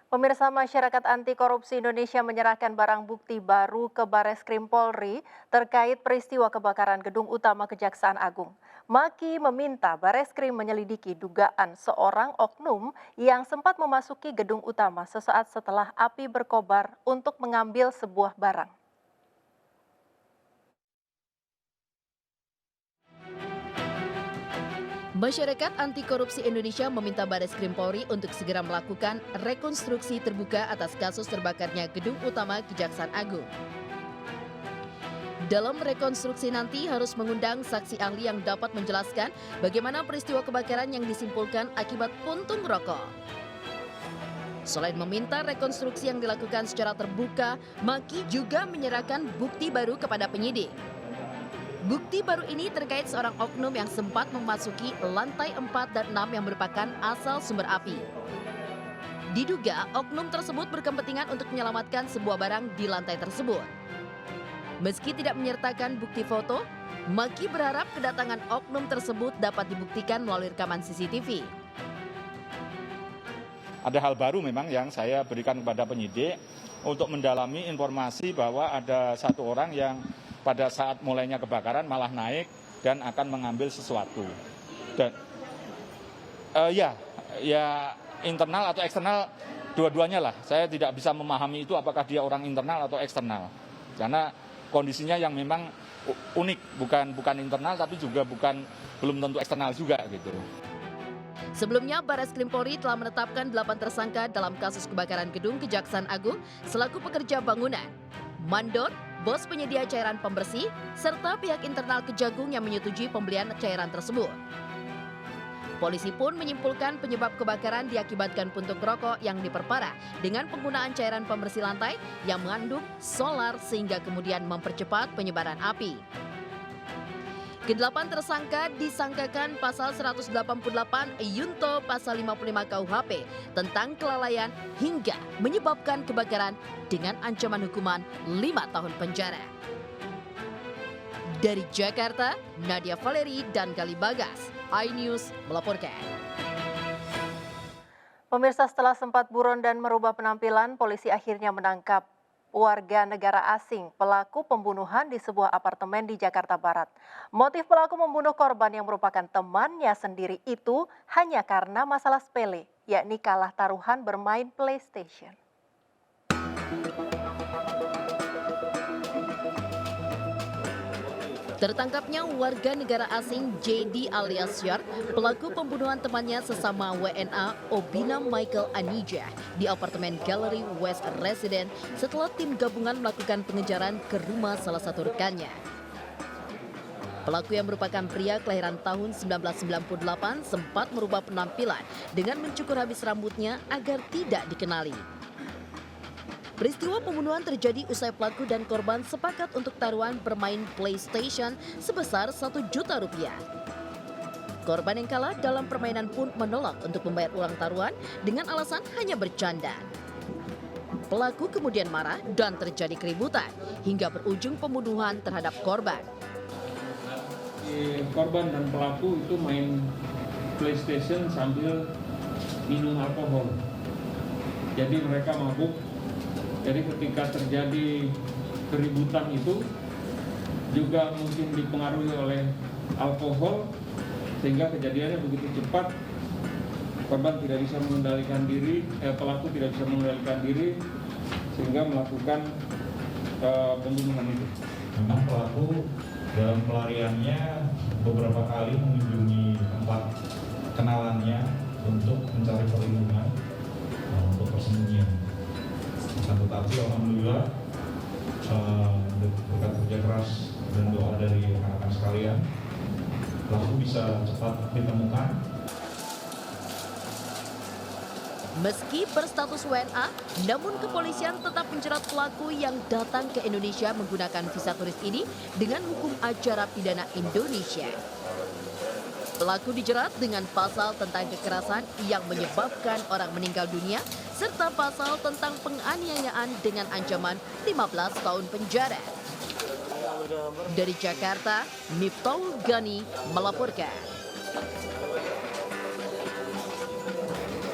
Pemirsa, Masyarakat Anti Korupsi Indonesia menyerahkan barang bukti baru ke Bareskrim Polri terkait peristiwa kebakaran gedung utama Kejaksaan Agung. Maki meminta Bareskrim menyelidiki dugaan seorang oknum yang sempat memasuki gedung utama sesaat setelah api berkobar untuk mengambil sebuah barang. Masyarakat Anti Korupsi Indonesia meminta Bareskrim Polri untuk segera melakukan rekonstruksi terbuka atas kasus terbakarnya gedung utama Kejaksaan Agung. Dalam rekonstruksi nanti harus mengundang saksi ahli yang dapat menjelaskan bagaimana peristiwa kebakaran yang disimpulkan akibat puntung rokok. Selain meminta rekonstruksi yang dilakukan secara terbuka, Maki juga menyerahkan bukti baru kepada penyidik. Bukti baru ini terkait seorang oknum yang sempat memasuki lantai 4 dan 6 yang merupakan asal sumber api. Diduga oknum tersebut berkepentingan untuk menyelamatkan sebuah barang di lantai tersebut. Meski tidak menyertakan bukti foto, Maki berharap kedatangan oknum tersebut dapat dibuktikan melalui rekaman CCTV. Ada hal baru memang yang saya berikan kepada penyidik untuk mendalami informasi bahwa ada satu orang yang pada saat mulainya kebakaran malah naik dan akan mengambil sesuatu. Dan ya internal atau eksternal dua-duanya lah. Saya tidak bisa memahami itu apakah dia orang internal atau eksternal. Karena kondisinya yang memang unik, bukan internal tapi juga belum tentu eksternal juga gitu. Sebelumnya, Bareskrim Polri telah menetapkan 8 tersangka dalam kasus kebakaran gedung Kejaksaan Agung selaku pekerja bangunan, mandor, bos penyedia cairan pembersih, serta pihak internal Kejagung yang menyetujui pembelian cairan tersebut. Polisi pun menyimpulkan penyebab kebakaran diakibatkan puntung rokok yang diperparah dengan penggunaan cairan pembersih lantai yang mengandung solar sehingga kemudian mempercepat penyebaran api. Kedelapan tersangka disangkakan pasal 188 Yunto pasal 55 KUHP tentang kelalaian hingga menyebabkan kebakaran dengan ancaman hukuman 5 tahun penjara. Dari Jakarta, Nadia Valeri dan Gali Bagas, iNews melaporkan. Pemirsa, setelah sempat buron dan merubah penampilan, polisi akhirnya menangkap warga negara asing pelaku pembunuhan di sebuah apartemen di Jakarta Barat. Motif pelaku membunuh korban yang merupakan temannya sendiri itu hanya karena masalah sepele, yakni kalah taruhan bermain PlayStation. Tertangkapnya warga negara asing JD alias Syar, pelaku pembunuhan temannya sesama WNA Obina Michael Anija di apartemen Gallery West Resident setelah tim gabungan melakukan pengejaran ke rumah salah satu rekannya. Pelaku yang merupakan pria kelahiran tahun 1998 sempat merubah penampilan dengan mencukur habis rambutnya agar tidak dikenali. Peristiwa pembunuhan terjadi usai pelaku dan korban sepakat untuk taruhan bermain PlayStation sebesar Rp1 juta. Korban yang kalah dalam permainan pun menolak untuk membayar uang taruhan dengan alasan hanya bercanda. Pelaku kemudian marah dan terjadi keributan hingga berujung pembunuhan terhadap korban. Korban dan pelaku itu main PlayStation sambil minum alkohol. Jadi mereka mabuk. Jadi ketika terjadi keributan itu juga mungkin dipengaruhi oleh alkohol sehingga kejadiannya begitu cepat, korban tidak bisa mengendalikan diri, pelaku tidak bisa mengendalikan diri sehingga melakukan pembunuhan itu. Memang pelaku dalam pelariannya beberapa kali mengunjungi tempat kenalannya untuk mencari perlindungan untuk persembunyian. Tetapi alhamdulillah berkat kerja keras dan doa dari rekan-rekan sekalian, pelaku bisa cepat ditemukan. Meski berstatus WNA, namun kepolisian tetap menjerat pelaku yang datang ke Indonesia menggunakan visa turis ini dengan hukum acara pidana Indonesia. Pelaku dijerat dengan pasal tentang kekerasan yang menyebabkan orang meninggal dunia serta pasal tentang penganiayaan dengan ancaman 15 tahun penjara. Dari Jakarta, Miftahul Gani melaporkan.